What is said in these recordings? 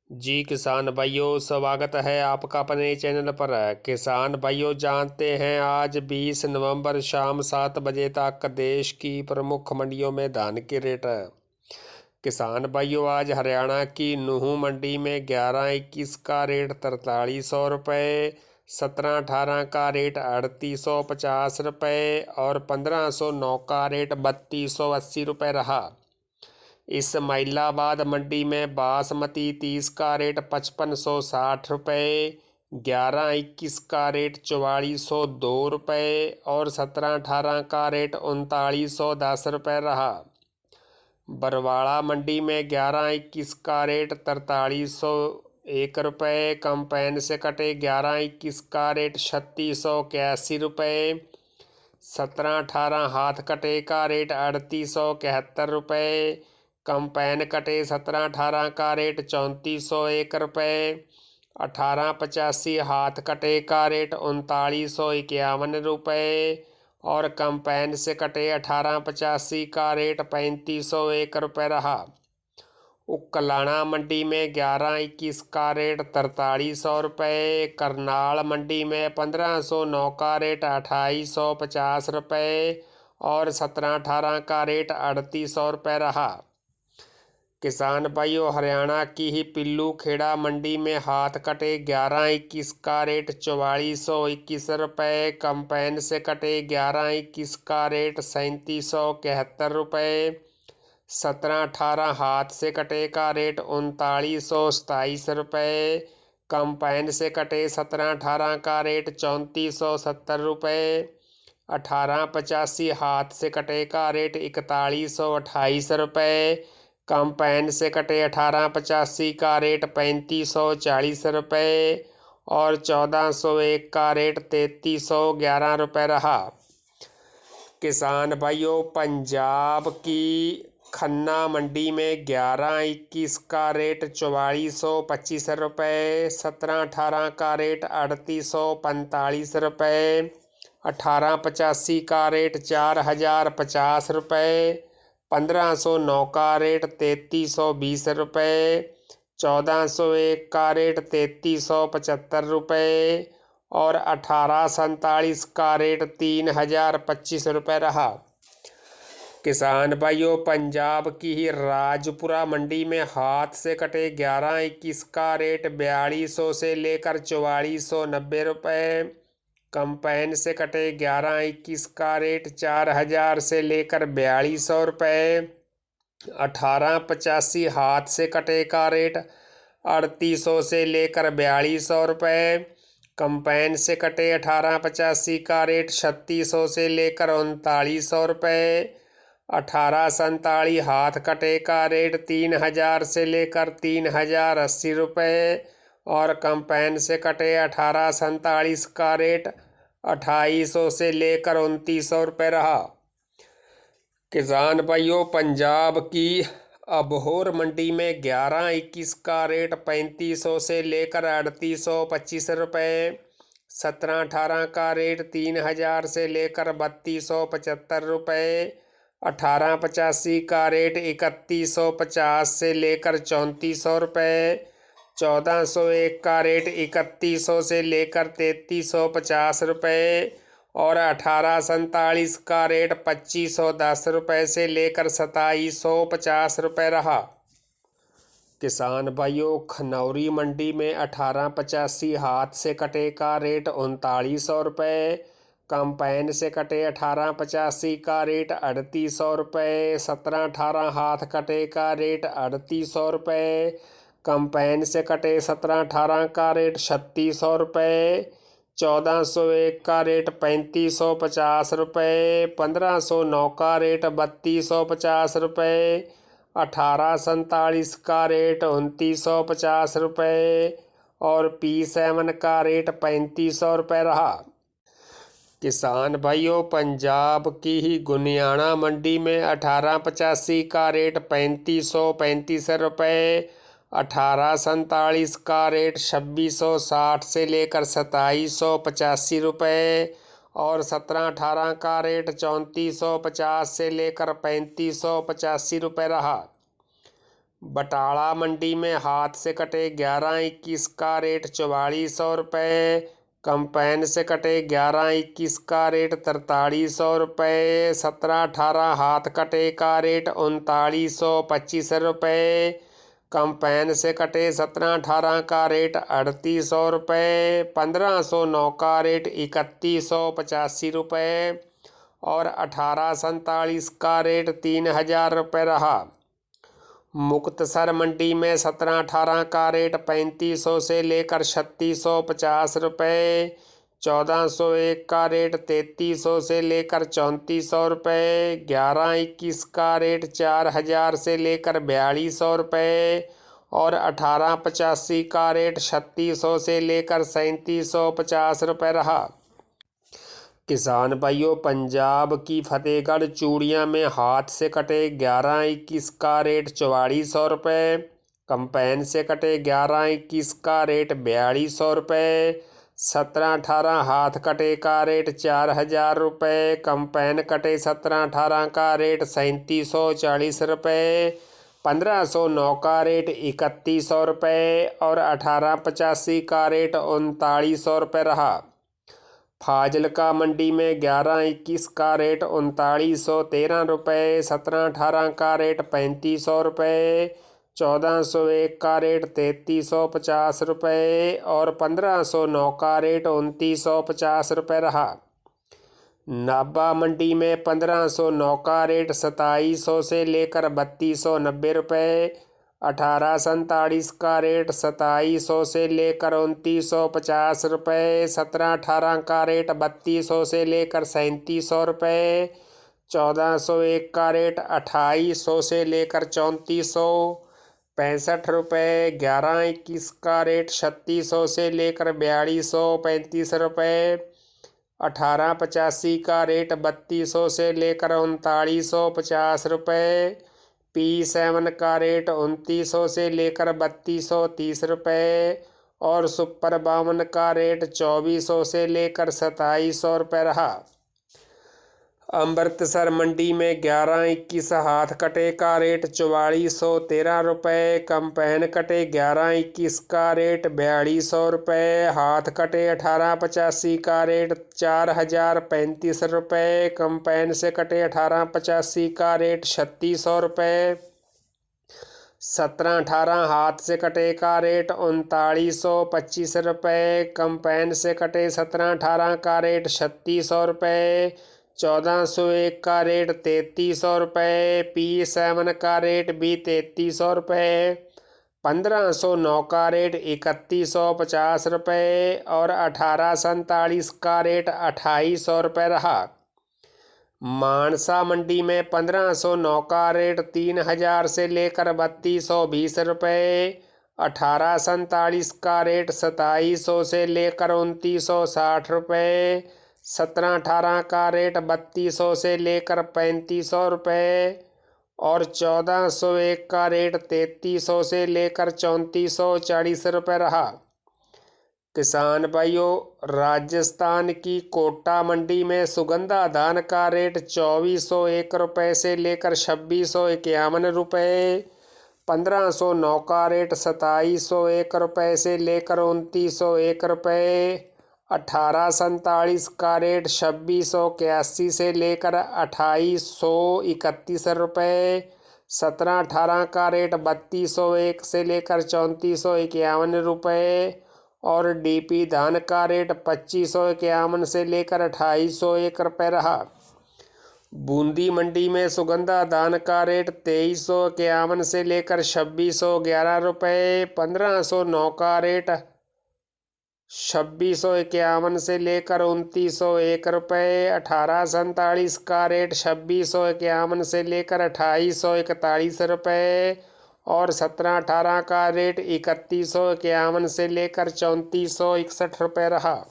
जी किसान भाइयों, स्वागत है आपका अपने चैनल पर। किसान भाइयों, जानते हैं आज 20 नवंबर शाम 7 बजे तक देश की प्रमुख मंडियों में धान की रेट है। किसान भाइयों, आज हरियाणा की नूहू मंडी में 11-21 का रेट 4300 रुपये, 17-18 का रेट 3850 रुपये और 1509 का रेट 3280 रुपये रहा। इस इस्माइलाबाद मंडी में बासमती 30 का रेट 5560 रुपये, 11-21 का रेट 4402 रुपये और 17-18 का रेट 3910 रुपये रहा। बरवाड़ा मंडी में 11-21 का रेट 4301 रुपये, कंपेन से कटे 11-21 का रेट 3681 रुपये, 17-18 हाथ कटे का रेट 3871 रुपये, कंपेन कटे 17-18 का रेट 3401 रुपये, 18-85 हाथ कटे का रेट 3951 रुपये और कंपेन से कटे 18-85 का रेट 3501 रुपये रहा। उकलाना मंडी में 11-21 का रेट 4300 रुपये, करनाल मंडी में 1509 का रेट 2850 रुपये और 17-18 का रेट 3800 रुपये रहा। किसान भाइयों, हरियाणा की ही पिल्लू खेड़ा मंडी में हाथ कटे 11-21 का रेट 4421 रुपये, कंपेन से कटे 11-21 का रेट 3771 रुपये, 17-18 हाथ से कटे का रेट 3927 रुपये, कंपेन से कटे 17-18 का रेट 3470 रुपये, 18-85 हाथ से कटे का रेट 4128 रुपये, कंपेन से कटे 18-85 का रेट 3540 रुपये और 1401 का रेट 3311 रुपये रहा। किसान भाइयों, पंजाब की खन्ना मंडी में 11-21 का रेट 4425 रुपये, 17-18 का रेट 3845 रुपये, 18-85 का रेट 4050 रुपये, 1509 का रेट 3320 रुपये, 1401 का रेट 3375 रुपये और 1847 का रेट 3025 रुपये रहा। किसान भाइयों, पंजाब की ही राजपुरा मंडी में हाथ से कटे 11-21 का रेट 4200 से लेकर 4490 रुपये, कंपेन से कटे 11-21 का रेट 4000 से लेकर 4200 रुपये, 18-85 हाथ से कटे का रेट 3800 से लेकर 4200 रुपये, कंपेन से कटे 18-85 का रेट 3600 से लेकर 3900 रुपये, 18-47 हाथ कटे का रेट 3000 से लेकर 3080 रुपये और कंपेन से कटे 18-47 का रेट 2800 से लेकर 2900 रुपये रहा। किसान भाइयों, पंजाब की अबोहर मंडी में 11-21 का रेट 3500 से लेकर 3825 रुपये, 17-18 का रेट 3000 से लेकर 3275 रुपये, 18-85 का रेट 3150 से लेकर 3400 रुपये, 1401 का रेट 3100 से लेकर 3350 रुपये और 18-47 का रेट 2510 रुपये से लेकर 2750 रुपये रहा। किसान भाइयों, खनौरी मंडी में 18-85 हाथ से कटे का रेट 3900 रुपये, कंपेन से कटे 18-85 का रेट 3800 रुपये, 17-18 हाथ कटे का रेट 3800 रुपये, कंपेन से कटे 17-18 का रेट 3600 रुपये, 1401 का रेट 3550 रुपये, 1509 का रेट 3250 रुपये, 18-47 का रेट 2950 रुपये और P7 का रेट 3500 रुपये रहा। किसान भाइयों, पंजाब की ही गुनियाना मंडी में 18-85 का रेट 3535 रुपये, 18-47 का रेट 2660 से लेकर 2785 रुपये और 17-18 का रेट 3450 से लेकर 3585 रुपये रहा। बटाला मंडी में हाथ से कटे 11-21 का रेट 4400 रुपये। कंपैन से कटे 11-21 का रेट 4300 रुपये। 17-18 हाथ कटे का रेट 3925 रुपये। कंपैन से कटे 17-18 का रेट 3800 रुपये। 1509 का रेट 3185 रुपये और 1847 का रेट 3000 रुपये रहा। मुक्तसर मंडी में 17-18 का रेट 3500 से लेकर 3650 रुपये। 1401 का रेट 3300 से लेकर 3400 रुपये। 11-21 का रेट 4000 से लेकर 4200 रुपये और 1885 का रेट 3600 से लेकर 3750 रुपये रहा। किसान भाइयों, पंजाब की फतेहगढ़ चूड़ियाँ में हाथ से कटे 11-21 का रेट 4400 रुपये। कंपैन से कटे 11-21 का रेट 4200 रुपये। 17-18 हाथ कटे का रेट 4000 रुपये। कंपैन कटे 17-18 का रेट 3740 रुपये। 1509 का रेट 3100 रुपये और 1885 का रेट 3900 रुपये रहा। फाजिलका मंडी में 11-21 का रेट 3913 रुपये। 17-18 का रेट 3500 रुपये। 1401 का रेट 3350 रुपये और 1509 का रेट 2950 रुपये रहा। नाभा मंडी में 1509 का रेट 2700 से लेकर 3290 रुपये। 1847 का रेट 2700 से लेकर 2950 रुपये। 17-18 का रेट 3200 से लेकर 3700 रुपये। 1401 का रेट 2800 से लेकर 3465 रुपये। 11-21 का रेट 3600 से लेकर 4235 रुपये। 1885 का रेट 3200 से लेकर 3950 रुपये। P7 का रेट 2900 से लेकर 3230 रुपये और सुपर 52 का रेट 2400 से लेकर 2700 रुपये रहा। अमृतसर मंडी में 11-21 हाथ कटे का रेट 4413 रुपये। कंपैन कटे 11-21 का रेट 4200 रुपये। हाथ कटे 1885 का रेट 4035 रुपये। कंपैन से कटे 1885 का रेट 3600 रुपये। 17-18 हाथ से कटे का रेट 3925 रुपये। कंपैन से कटे 17-18 का रेट 3600 रुपये। 1401 का रेट 3300 रुपये। P7 का रेट भी 3300 रुपये। 1509 का रेट 3150 रुपये और 1847 का रेट 2800 रुपये रहा। मानसा मंडी में 1509 का रेट 3000 से लेकर 3220 रुपये। 1847 का रेट 2700 से लेकर 2960 रुपये। 17-18 का रेट 3200 से लेकर 3500 रुपये और 1401 का रेट 3300 से लेकर 3440 रुपये रहा। किसान भाइयों, राजस्थान की कोटा मंडी में सुगंधा धान का रेट 2401 रुपये से लेकर 2651 रुपये। 1509 का रेट 2701 रुपये से लेकर 2901 रुपये। 1847 का रेट 2681 से लेकर 2831 रुपये। 17-18 का रेट 3201 से लेकर 3451 रुपये और DP धान का रेट 2551 से लेकर 2801 रुपये रहा। बूंदी मंडी में सुगंधा धान का रेट 2351 से लेकर 2611 रुपये। 1509 का रेट 2651 से लेकर 2901 रुपये। 1847 का रेट 2651 से लेकर 2841 रुपये और 17-18 का रेट 3151 से लेकर 3461 रुपये रहा।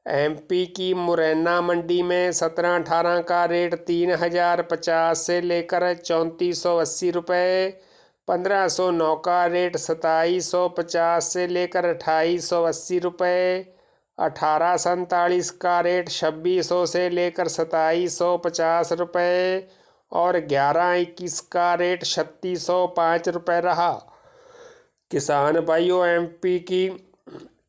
MP की मुरैना मंडी में 17-18 का रेट 3050 से लेकर 3480 रुपये। 1509 का रेट 2750 से लेकर 2880 रुपये। 1847 का रेट 2600 से लेकर 2750 रुपये और 11-21 का रेट 3605 रुपये रहा। किसान भाइयों, एमपी की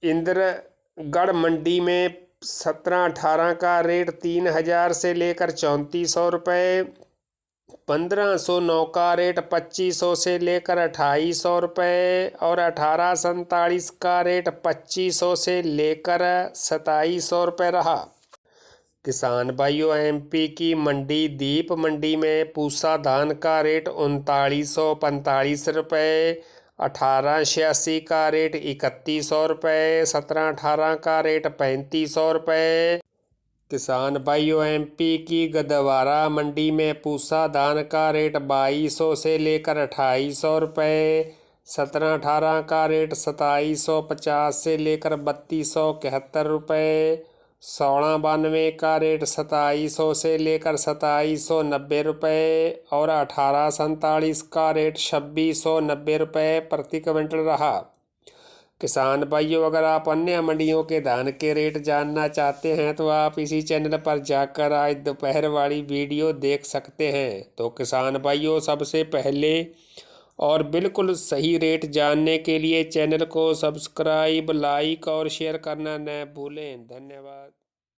इंद्रगढ़ मंडी में 17-18 का रेट 3000 से लेकर 3400 रुपये, 1509 का रेट 2500 से लेकर 2800 रुपये और 1847 का रेट 2500 से लेकर 2700 रुपये रहा। किसान भाइयों, एमपी की मंडी दीप मंडी में पूसा धान का रेट 3945 रुपये, 1886 का रेट 3100 रुपये, 1718 का रेट 3500 रुपये। किसान भाइयों, एमपी की गदवारा मंडी में पूसा धान का रेट 2200 से लेकर 2800 रुपये, 1718 का रेट 2750 से लेकर 3271 रुपये, 1692 का रेट 2700 से लेकर 2790 रुपये और 1847 का रेट 2690 रुपये प्रति क्विंटल रहा। किसान भाइयों, अगर आप अन्य मंडियों के धान के रेट जानना चाहते हैं तो आप इसी चैनल पर जाकर आज दोपहर वाली वीडियो देख सकते हैं। तो किसान भाइयों, सबसे पहले और बिल्कुल सही रेट जानने के लिए चैनल को सब्सक्राइब, लाइक और शेयर करना न भूलें। धन्यवाद।